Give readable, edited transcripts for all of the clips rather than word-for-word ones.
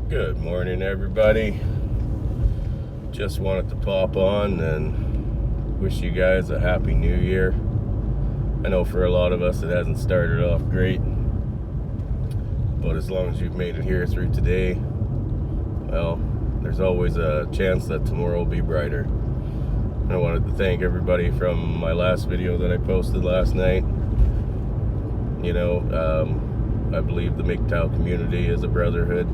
Good morning, everybody. Just wanted to pop on and wish you guys a happy new year. I know for a lot of us it hasn't started off great, but as long as you've made it here through today, well, there's always a chance that tomorrow will be brighter. And I wanted to thank everybody from my last video that I posted last night. I believe the mgtow community is a brotherhood,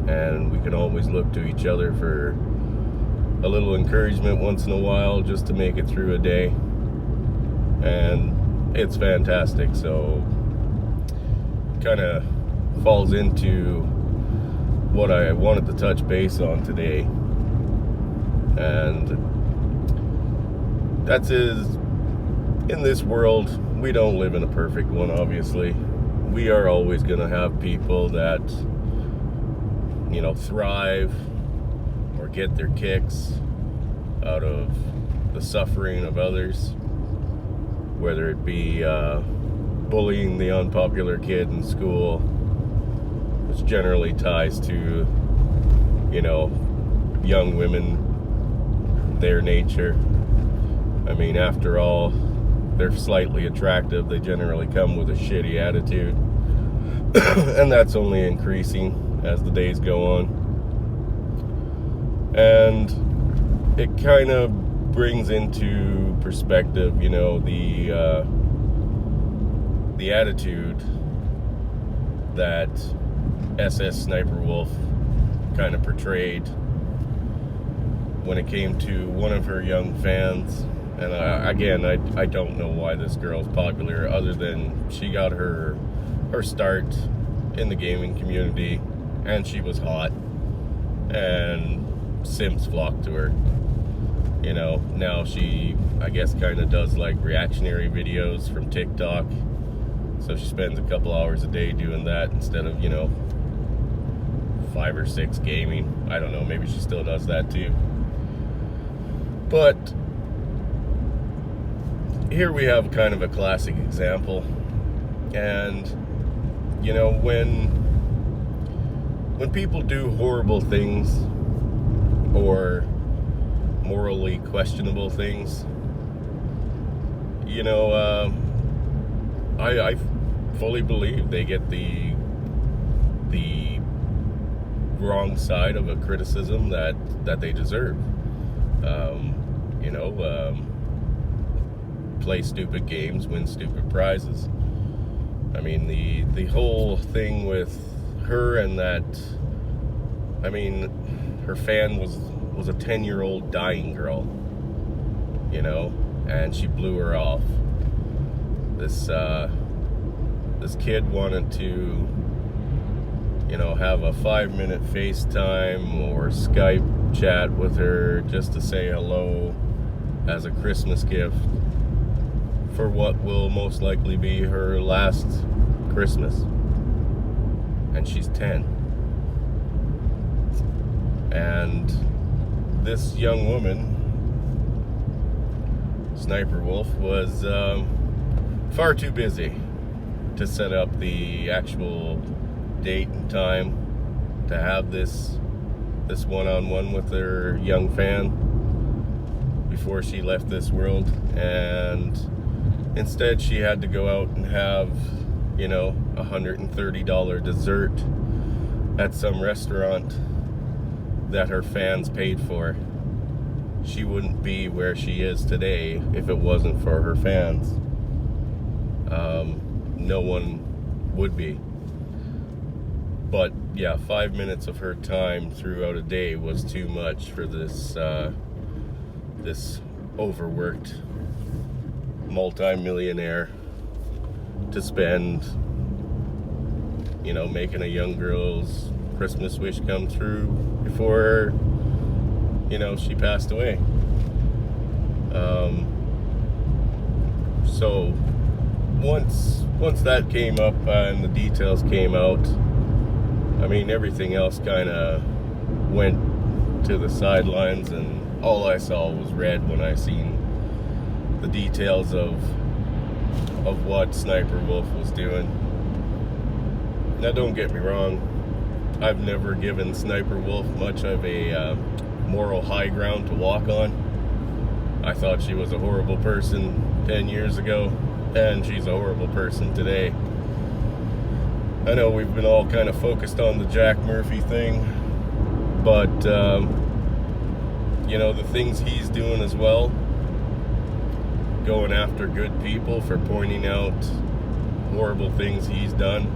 and we can always look to each other for a little encouragement once in a while just to make it through a day. And it's fantastic. So kind of falls into what I wanted to touch base on today, and that is, in this world we don't live in a perfect one. Obviously, we are always going to have people that thrive or get their kicks out of the suffering of others, whether it be bullying the unpopular kid in school, which generally ties to young women, their nature. I mean, after all, they're slightly attractive. They generally come with a shitty attitude, and that's only increasing as the days go on. And it kind of brings into perspective, the attitude that SSSinperwolf kind of portrayed when it came to one of her young fans. And I don't know why this girl's popular, other than she got her start in the gaming community, and she was hot, and simps flocked to her. Now she, I guess, kind of does like reactionary videos from TikTok, so she spends a couple hours a day doing that instead of 5 or 6 gaming. I don't know, maybe she still does that too. But here we have kind of a classic example. And when people do horrible things or morally questionable things, I fully believe they get the wrong side of a criticism that they deserve. Play stupid games, win stupid prizes. I mean, the whole thing with her and that, her fan was a 10-year-old dying girl, and she blew her off. This kid wanted to, have a 5-minute FaceTime or Skype chat with her just to say hello as a Christmas gift for what will most likely be her last Christmas. And she's 10. And this young woman, Sniperwolf, was far too busy to set up the actual date and time to have this one-on-one with her young fan before she left this world. And instead she had to go out and have $130 dessert at some restaurant that her fans paid for. She wouldn't be where she is today if it wasn't for her fans. No one would be. But yeah, 5 minutes of her time throughout a day was too much for this overworked multi-millionaire to spend, making a young girl's Christmas wish come true before, she passed away. So once that came up and the details came out, everything else kind of went to the sidelines, and all I saw was red when I seen the details of what Sniperwolf was doing. Now, don't get me wrong, I've never given Sniper Wolf much of a moral high ground to walk on. I thought she was a horrible person 10 years ago, and she's a horrible person today. I know we've been all kind of focused on the Jack Murphy thing, but you know, the things he's doing as well, going after good people for pointing out horrible things he's done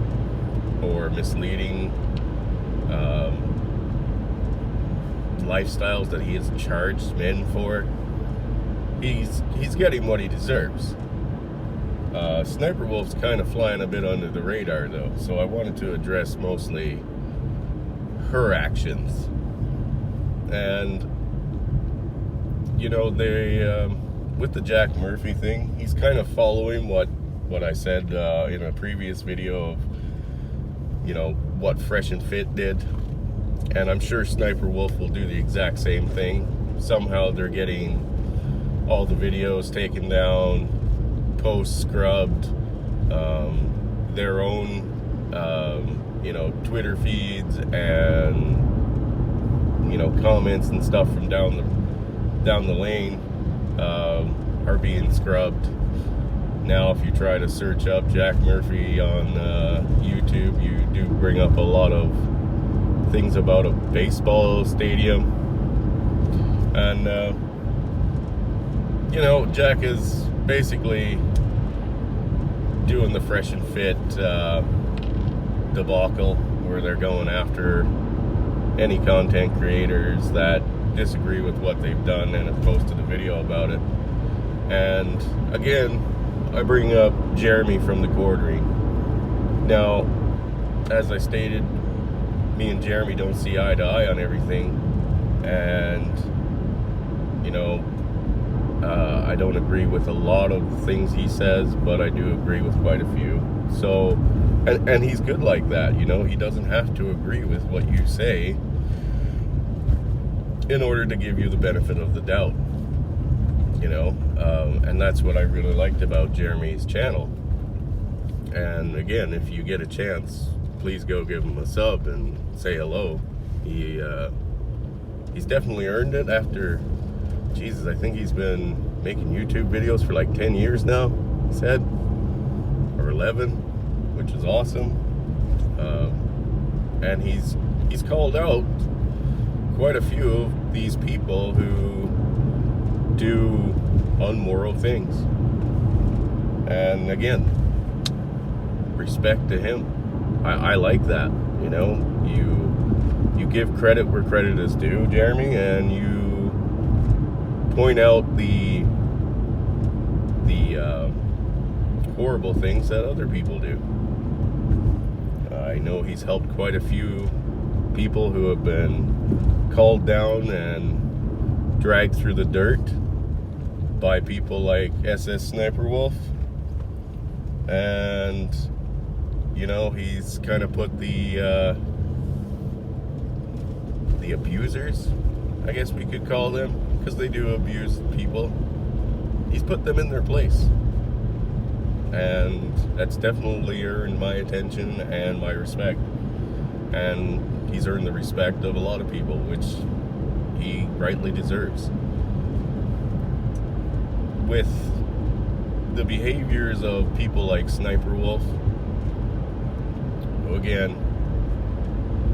or misleading lifestyles that he has charged men for. He's getting what he deserves. Sniper Wolf's kind of flying a bit under the radar though, so I wanted to address mostly her actions. And you know, they with the Jack Murphy thing, he's kind of following what I said in a previous video of, you know, what Fresh and Fit did. And I'm sure Sniper Wolf will do the exact same thing. Somehow they're getting all the videos taken down, posts scrubbed, their own, you know, Twitter feeds and, you know, comments and stuff from down the lane are being scrubbed. Now, if you try to search up Jack Murphy on YouTube, you do bring up a lot of things about a baseball stadium. And, you know, Jack is basically doing the Fresh and Fit debacle, where they're going after any content creators that disagree with what they've done and have posted a video about it. And again, I bring up Jeremy from the Quartering. Now, as I stated, me and Jeremy don't see eye to eye on everything, and you know, I don't agree with a lot of things he says, but I do agree with quite a few. So, and he's good like that, you know. He doesn't have to agree with what you say in order to give you the benefit of the doubt, you know. And that's what I really liked about Jeremy's channel. And again, if you get a chance, please go give him a sub and say hello. He's definitely earned it after, Jesus, I think he's been making YouTube videos for like 10 years now, he said, or 11, which is awesome. And he's called out quite a few of these people who do unmoral things. And again, respect to him. I like that, you know. You give credit where credit is due, Jeremy, and you point out the horrible things that other people do. I know he's helped quite a few people who have been called down and dragged through the dirt by people like SSSinperwolf. And you know, he's kind of put the abusers, I guess we could call them, because they do abuse people. He's put them in their place, and that's definitely earned my attention and my respect. And he's earned the respect of a lot of people, which he rightly deserves. With the behaviors of people like Sniper Wolf, again,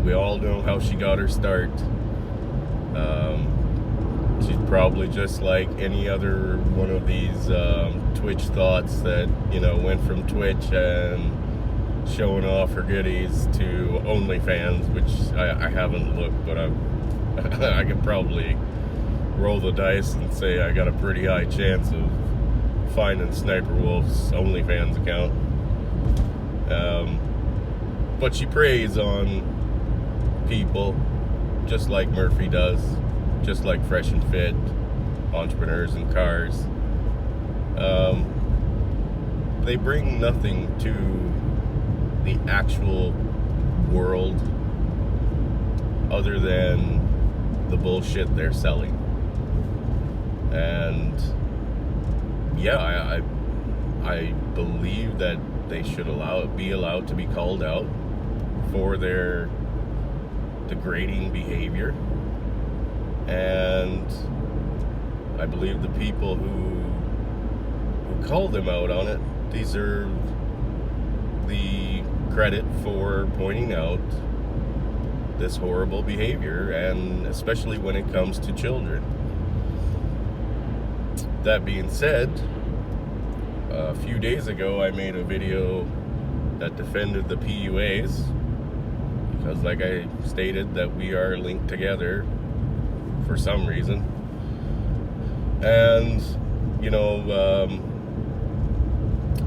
we all know how she got her start. She's probably just like any other one of these Twitch thoughts that, you know, went from Twitch and showing off her goodies to OnlyFans, which I haven't looked, but I could probably roll the dice and say I got a pretty high chance of finding Sniper Wolf's OnlyFans account. But she preys on people just like Murphy does, just like Fresh and Fit, entrepreneurs and cars. They bring nothing to the actual world other than the bullshit they're selling. And yeah, I believe that they should be allowed to be called out for their degrading behavior, and I believe the people who called them out on it deserve the credit for pointing out this horrible behavior, and especially when it comes to children. That being said, a few days ago I made a video that defended the PUAs, because like I stated, that we are linked together for some reason. And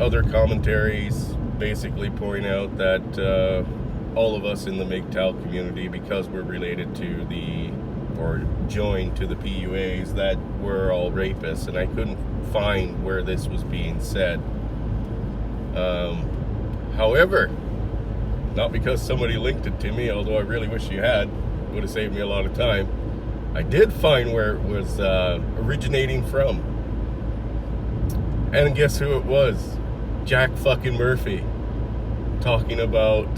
other commentaries basically point out that all of us in the mgtow community, because we're related to or joined to the PUAs, that we're all rapists, and I couldn't find where this was being said. However, not because somebody linked it to me, although I really wish you had, would have saved me a lot of time. I did find where it was originating from, and guess who it was? Jack fucking Murphy, talking about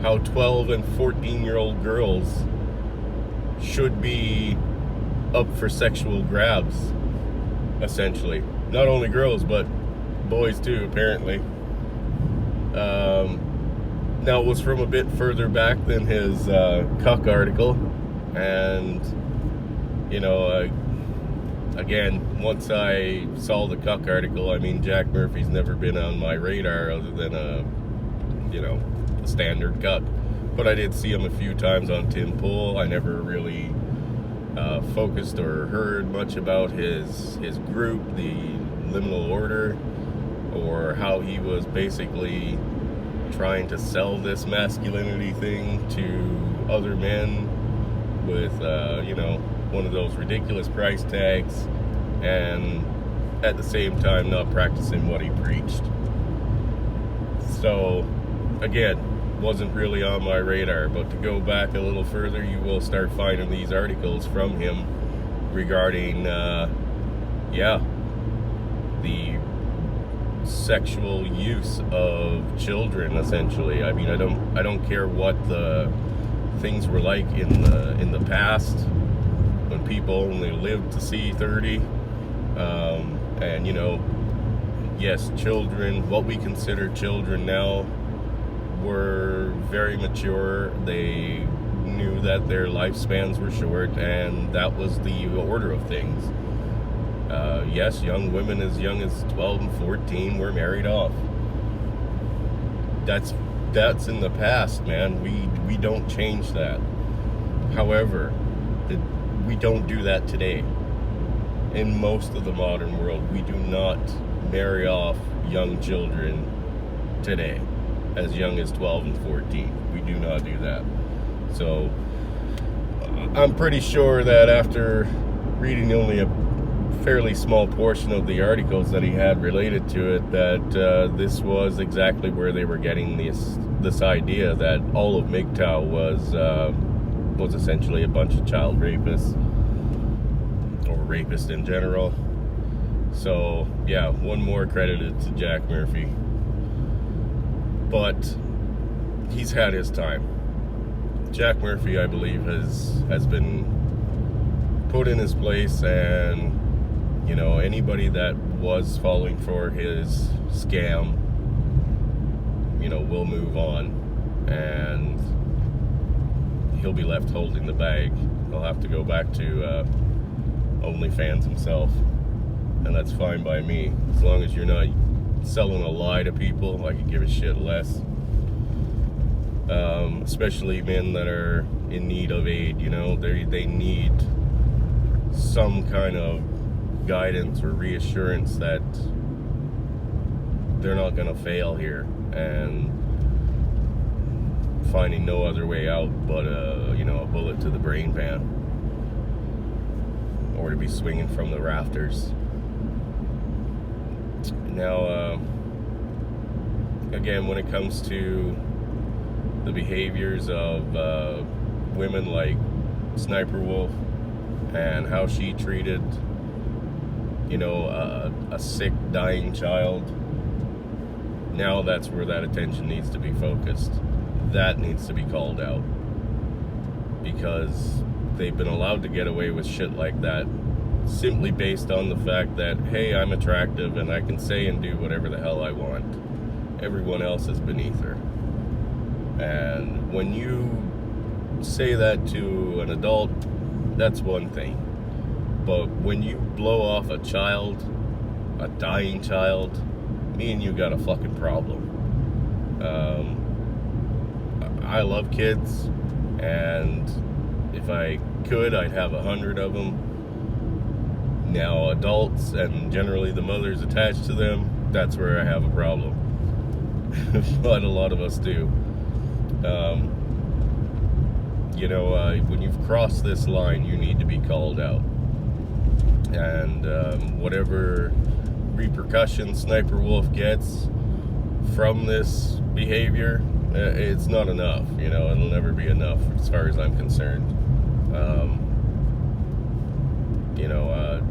how 12 and 14-year-old girls should be up for sexual grabs, essentially. Not only girls, but boys too, apparently. Now, it was from a bit further back than his cuck article, and again, once I saw the cuck article, I mean, Jack Murphy's never been on my radar other than a standard cuck. But I did see him a few times on Tim Pool. I never really focused or heard much about his group, the Liminal Order, or how he was basically trying to sell this masculinity thing to other men with one of those ridiculous price tags, and at the same time not practicing what he preached. So again, wasn't really on my radar. But to go back a little further, you will start finding these articles from him regarding the sexual use of children, essentially. I mean, I don't care what the things were like in the past, when people only lived to see 30, and yes, children, what we consider children now, were very mature. They knew that their lifespans were short, and that was the order of things. Yes, young women as young as 12 and 14 were married off. That's in the past, man. We don't change that. However, we don't do that today. In most of the modern world, we do not marry off young children today, as young as 12 and 14. We do not do that. So I'm pretty sure that after reading only a fairly small portion of the articles that he had related to it, that this was exactly where they were getting this idea that all of mgtow was essentially a bunch of child rapists, or rapists in general. So yeah, one more credited to Jack Murphy. But he's had his time. Jack Murphy, I believe, has been put in his place, and anybody that was falling for his scam, will move on, and he'll be left holding the bag. He'll have to go back to OnlyFans himself, and that's fine by me, as long as you're not selling a lie to people. I could give a shit less. Especially men that are in need of aid, they need some kind of guidance or reassurance that they're not going to fail here, and finding no other way out but a bullet to the brain pan, or to be swinging from the rafters. Now, again, when it comes to the behaviors of women like SSSinperwolf, and how she treated a sick, dying child, now that's where that attention needs to be focused. That needs to be called out. because they've been allowed to get away with shit like that simply based on the fact that, hey, I'm attractive and I can say and do whatever the hell I want. Everyone else is beneath her. And when you say that to an adult, that's one thing. But when you blow off a child, a dying child, me and you got a fucking problem. I love kids, and if I could, I'd have 100 of them. Now, adults, and generally the mothers attached to them, that's where I have a problem. But a lot of us do. When you've crossed this line, you need to be called out. And whatever repercussions Sniper Wolf gets from this behavior, it's not enough. It'll never be enough as far as I'm concerned.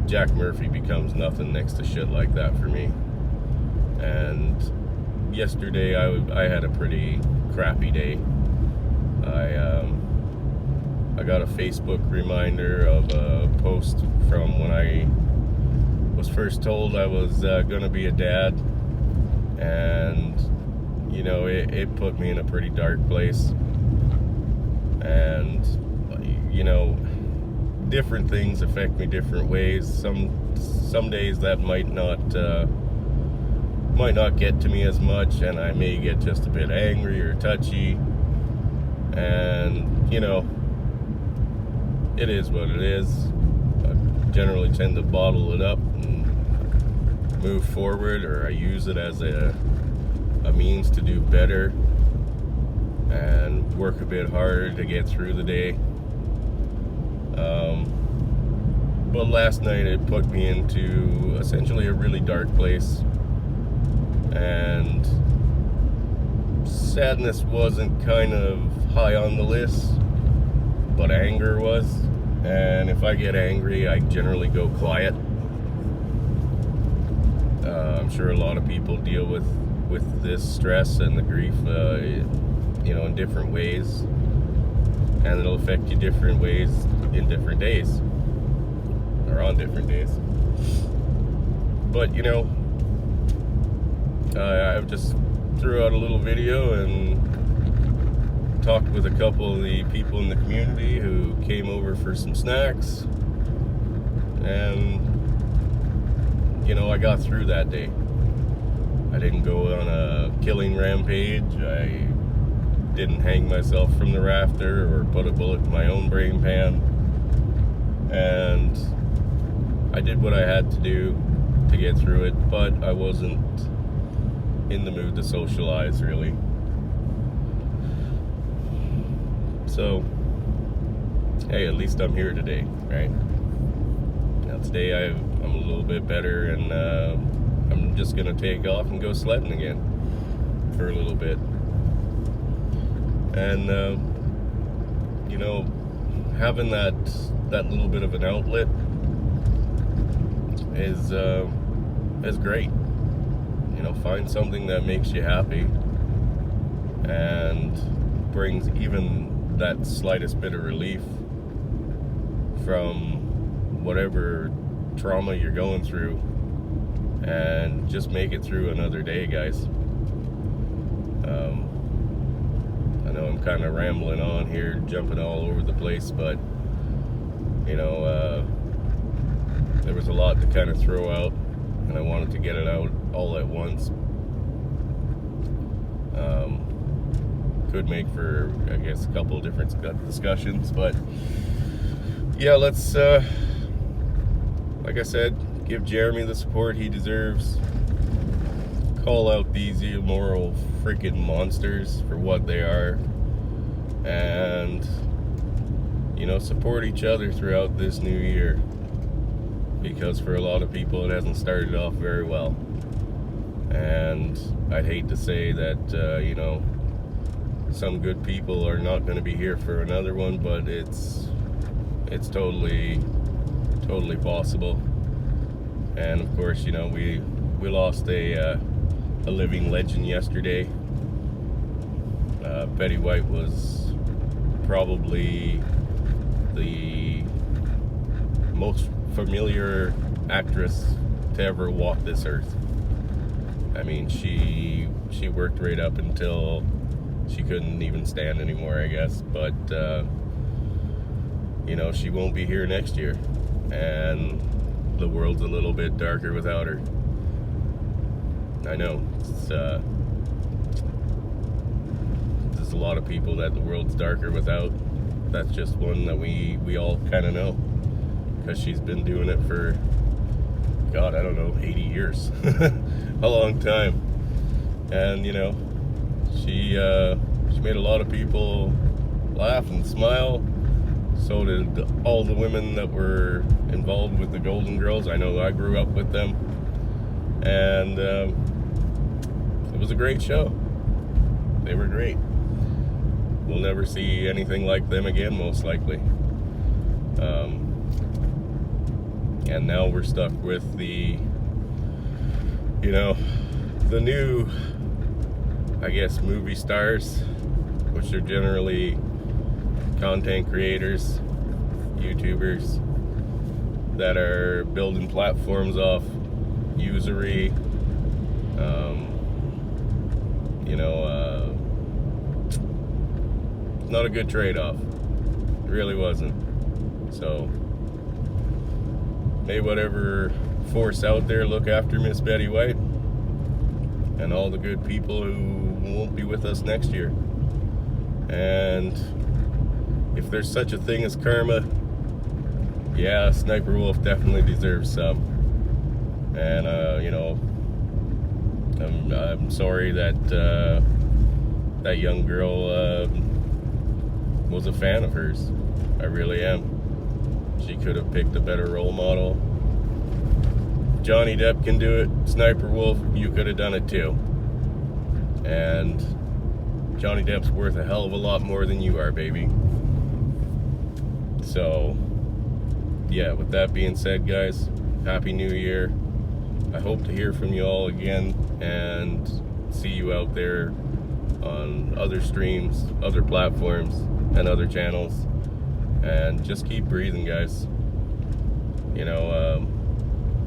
Jack Murphy becomes nothing next to shit like that for me. And yesterday I had a pretty crappy day. I got a Facebook reminder of a post from when I was first told I was gonna be a dad, and it put me in a pretty dark place. And different things affect me different ways. Some days that might not get to me as much, and I may get just a bit angry or touchy. And it is what it is. I generally tend to bottle it up and move forward, or I use it as a means to do better and work a bit harder to get through the day. But last night it put me into essentially a really dark place, and sadness wasn't kind of high on the list, but anger was. And if I get angry, I generally go quiet. I'm sure a lot of people deal with this stress and the grief in different ways, and it'll affect you different ways in different days, or on different days. But I just threw out a little video and talked with a couple of the people in the community who came over for some snacks, and I got through that day. I didn't go on a killing rampage. I didn't hang myself from the rafter or put a bullet in my own brain pan. And I did what I had to do to get through it, but I wasn't in the mood to socialize, really. So, hey, at least I'm here today, right? Now today I'm a little bit better, and I'm just gonna take off and go sledding again for a little bit. And having that little bit of an outlet is great. Find something that makes you happy and brings even that slightest bit of relief from whatever trauma you're going through, and just make it through another day, guys. I know I'm kind of rambling on here, jumping all over the place, but there was a lot to kind of throw out, and I wanted to get it out all at once. Could make for, I guess, a couple of different discussions, but yeah, let's like I said, give Jeremy the support he deserves. Call out these immoral freaking monsters for what they are, and support each other throughout this new year, because for a lot of people it hasn't started off very well. And I'd hate to say that some good people are not going to be here for another one, but it's totally possible. And of course, we lost a living legend yesterday. Betty White was probably the most familiar actress to ever walk this earth. I mean, she worked right up until she couldn't even stand anymore, I guess. But you know, she won't be here next year, and the world's a little bit darker without her. I know there's a lot of people that the world's darker without. That's just one that we all kind of know, because she's been doing it for, God, I don't know, 80 years. A long time. And you know, she made a lot of people laugh and smile. So did all the women that were involved with the Golden Girls. I know I grew up with them, and it was a great show. They were great. We'll never see anything like them again, most likely. And now we're stuck with the, you know, the new, I guess, movie stars, which are generally content creators, YouTubers, that are building platforms off usury. You know, not a good trade-off. It really wasn't. So may whatever force out there look after Miss Betty White and all the good people who won't be with us next year. And if there's such a thing as karma, yeah, Sniper Wolf definitely deserves some. And you know, I'm sorry that that young girl was a fan of hers. I really am. She could have picked a better role model. Johnny Depp can do it. Sniper Wolf, you could have done it too. And Johnny Depp's worth a hell of a lot more than you are, baby. So, yeah, with that being said, guys, Happy New Year. I hope to hear from you all again and see you out there on other streams, other platforms, and other channels. And just keep breathing, guys. You know,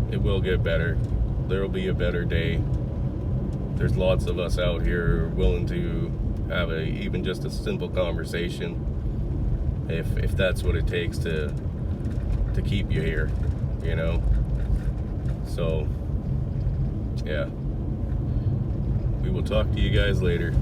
it will get better. There will be a better day. There's lots of us out here willing to have even just a simple conversation, if that's what it takes to keep you here, you know. So yeah, we will talk to you guys later.